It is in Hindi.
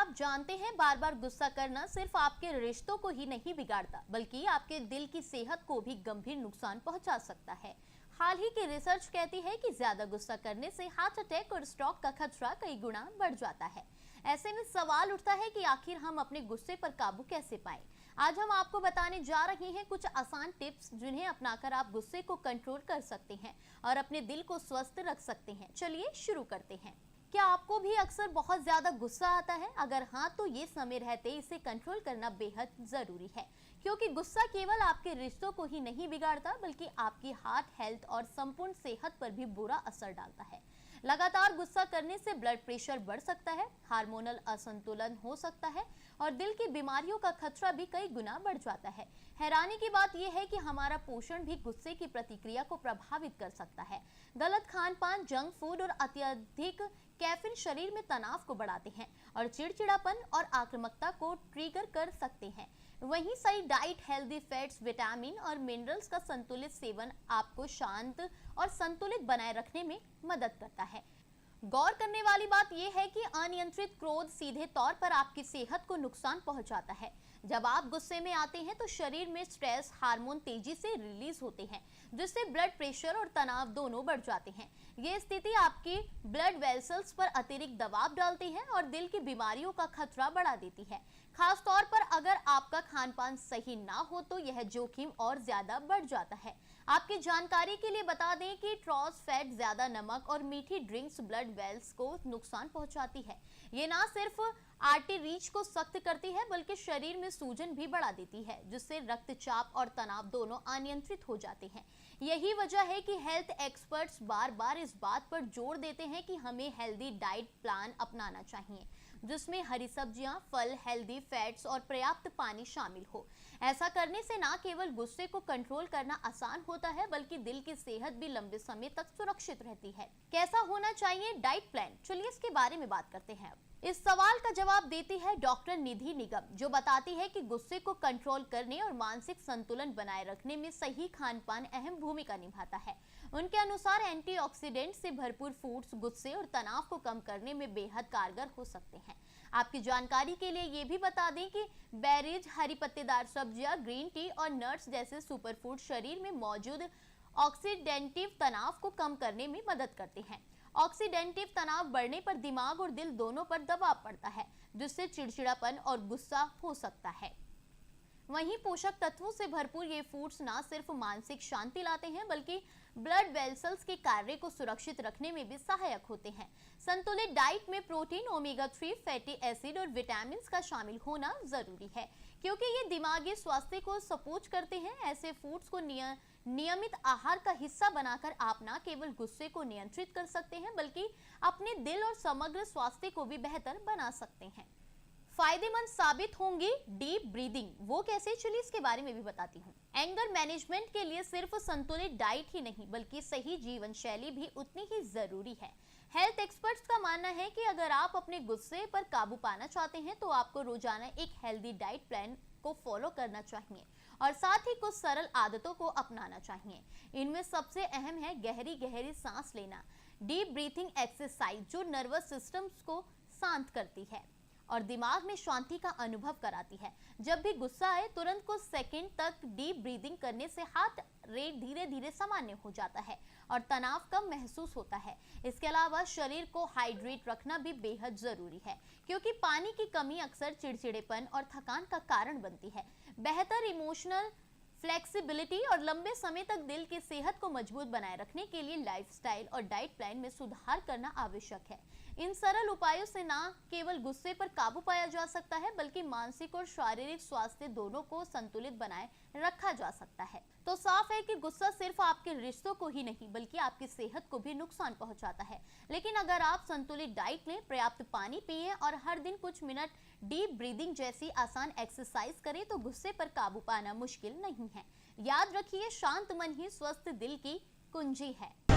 आप जानते हैं बार बार गुस्सा करना सिर्फ आपके रिश्तों को ही नहीं बिगाड़ता बल्कि आपके दिल की सेहत को भी गंभीर नुकसान पहुंचा सकता है। हाल ही की रिसर्च कहती है कि ज्यादा गुस्सा करने से हार्ट अटैक और स्ट्रोक का खतरा कई गुना बढ़ जाता है। ऐसे में सवाल उठता है कि आखिर हम अपने गुस्से पर काबू कैसे पाएं। आज हम आपको बताने जा रहे हैं कुछ आसान टिप्स जिन्हें अपनाकर आप गुस्से को कंट्रोल कर सकते हैं और अपने दिल को स्वस्थ रख सकते हैं। चलिए शुरू करते हैं। क्या आपको भी अक्सर बहुत ज्यादा गुस्सा आता है? अगर हाँ, तो ये समय रहते इसे कंट्रोल करना बेहद जरूरी है, क्योंकि गुस्सा केवल आपके रिश्तों को ही नहीं बिगाड़ता बल्कि आपकी हार्ट हेल्थ और संपूर्ण सेहत पर भी बुरा असर डालता है। लगातार गुस्सा करने से ब्लड प्रेशर बढ़ सकता है, हार्मोनल असंतुलन हो सकता है और दिल की बीमारियों का खतरा भी कई गुना बढ़ जाता है। हैरानी की बात यह है कि हमारा पोषण भी गुस्से की प्रतिक्रिया को प्रभावित कर सकता है। गलत खान पान, जंक फूड और अत्यधिक कैफीन शरीर में तनाव को बढ़ाते हैं और चिड़चिड़ापन और आक्रामकता को ट्रिगर कर सकते हैं। वहीं सही डाइट, हेल्दी फैट्स, विटामिन और मिनरल्स का संतुलित सेवन आपको शांत और संतुलित बनाए रखने में मदद करता है। गौर करने वाली बात यह है कि अनियंत्रित क्रोध सीधे तौर पर आपकी सेहत को नुकसान पहुंचाता है। जब आप गुस्से में आते हैं तो शरीर में स्ट्रेस हार्मोन तेजी से रिलीज होते हैं, जिससे ब्लड प्रेशर और तनाव दोनों बढ़ जाते हैं। ये स्थिति आपकी ब्लड वेसल्स पर अतिरिक्त दबाव डालती है और दिल की बीमारियों का खतरा बढ़ा देती है। खास तौर पर अगर आपका खान पान सही ना हो तो यह जोखिम और ज्यादा बढ़ जाता है। आपकी जानकारी के लिए बता दें कि ट्रांस फैट, ज्यादा नमक और मीठी ड्रिंक्स ब्लड वेल्स को नुकसान पहुंचाती है। ये ना सिर्फ आर्टरीज को सख्त करती है बल्कि शरीर में सूजन भी बढ़ा देती है, जिससे रक्तचाप और तनाव दोनों अनियंत्रित हो जाते हैं। यही वजह है कि हेल्थ एक्सपर्ट्स बार बार इस बात पर जोर देते हैं कि हमें हेल्दी डाइट प्लान अपनाना चाहिए, जिसमें हरी सब्जियां, फल, हेल्दी फैट्स और पर्याप्त पानी शामिल हो। ऐसा करने से न केवल गुस्से को कंट्रोल करना आसान होता है बल्कि दिल की सेहत भी लंबे समय तक सुरक्षित रहती है। कैसा होना चाहिए डाइट प्लान? चलिए इसके बारे में बात करते हैं। इस सवाल का जवाब देती है डॉक्टर निधि निगम, जो बताती है कि गुस्से को कंट्रोल करने और मानसिक संतुलन बनाए रखने में सही खान-पान अहम भूमिका निभाता है। उनके अनुसार एंटीऑक्सीडेंट से भरपूर फूड्स गुस्से और तनाव को कम करने में बेहद कारगर हो सकते हैं। आपकी जानकारी के लिए ये भी बता दें कि बेरीज, हरी पत्तेदार सब्जियां, ग्रीन टी और नट्स जैसे सुपरफूड शरीर में मौजूद ऑक्सीडेंटिव तनाव को कम करने में मदद करते हैं। ऑक्सीडेंटिव तनाव बढ़ने पर दिमाग और दिल दोनों पर दबाव पड़ता है, जिससे चिड़चिड़ापन और गुस्सा हो सकता है। वहीं पोषक तत्वों से भरपूर ये फूड्स न सिर्फ मानसिक शांति लाते हैं बल्कि ब्लड वेसल्स के कार्य को सुरक्षित रखने में भी सहायक होते हैं। संतुलित डाइट में प्रोटीन, ओमेगा 3 फैटी एसिड और विटामिन का शामिल होना जरूरी है, क्योंकि ये दिमागी स्वास्थ्य को सपोर्ट करते हैं। ऐसे फूड्स को नियमित आहार का हिस्सा बनाकर आप न केवल गुस्से को नियंत्रित कर सकते हैं बल्कि अपने दिल और समग्र स्वास्थ्य को भी बेहतर बना सकते हैं। फायदेमंद साबित होंगी डीप ब्रीदिंग, वो कैसे? चलिए इसके बारे में भी बताती हूँ। एंगर मैनेजमेंट के लिए सिर्फ संतुलित डाइट ही नहीं बल्कि सही जीवन शैली भी उतनी ही जरूरी है। हेल्थ एक्सपर्ट्स का मानना है कि अगर आप अपने गुस्से पर काबू पाना चाहते हैं तो आपको रोजाना एक हेल्दी डाइट प्लान को फॉलो करना चाहिए और साथ ही कुछ सरल आदतों को अपनाना चाहिए। इनमें सबसे अहम है गहरी गहरी सांस लेना, डीप ब्रीथिंग एक्सरसाइज, जो नर्वस सिस्टम को शांत करती है और दिमाग में शांति का अनुभव कराती है। जब भी गुस्सा आए तुरंत कुछ सेकंड तक डीप ब्रीदिंग करने से हार्ट रेट धीरे धीरे सामान्य हो जाता है और तनाव कम महसूस होता है। इसके अलावा शरीर को हाइड्रेट रखना भी बेहद जरूरी है, क्योंकि पानी की कमी अक्सर चिड़चिड़ेपन और थकान का कारण बनती है। बेहतर इमोशनल फ्लेक्सिबिलिटी और लंबे समय तक दिल की सेहत को मजबूत बनाए रखने के लिए लाइफस्टाइल और डाइट प्लान में सुधार करना आवश्यक है। इन सरल उपायों से न केवल गुस्से पर काबू पाया जा सकता है बल्कि मानसिक और शारीरिक स्वास्थ्य दोनों को संतुलित बनाए रखा जा सकता है। तो साफ है कि गुस्सा सिर्फ आपके रिश्तों को ही नहीं बल्कि आपकी सेहत को भी नुकसान पहुंचाता है। लेकिन अगर आप संतुलित डाइट लें, पर्याप्त पानी पिएं और हर दिन कुछ मिनट डीप ब्रीदिंग जैसी आसान एक्सरसाइज करें तो गुस्से पर काबू पाना मुश्किल नहीं है। याद रखिए, शांत मन ही स्वस्थ दिल की कुंजी है।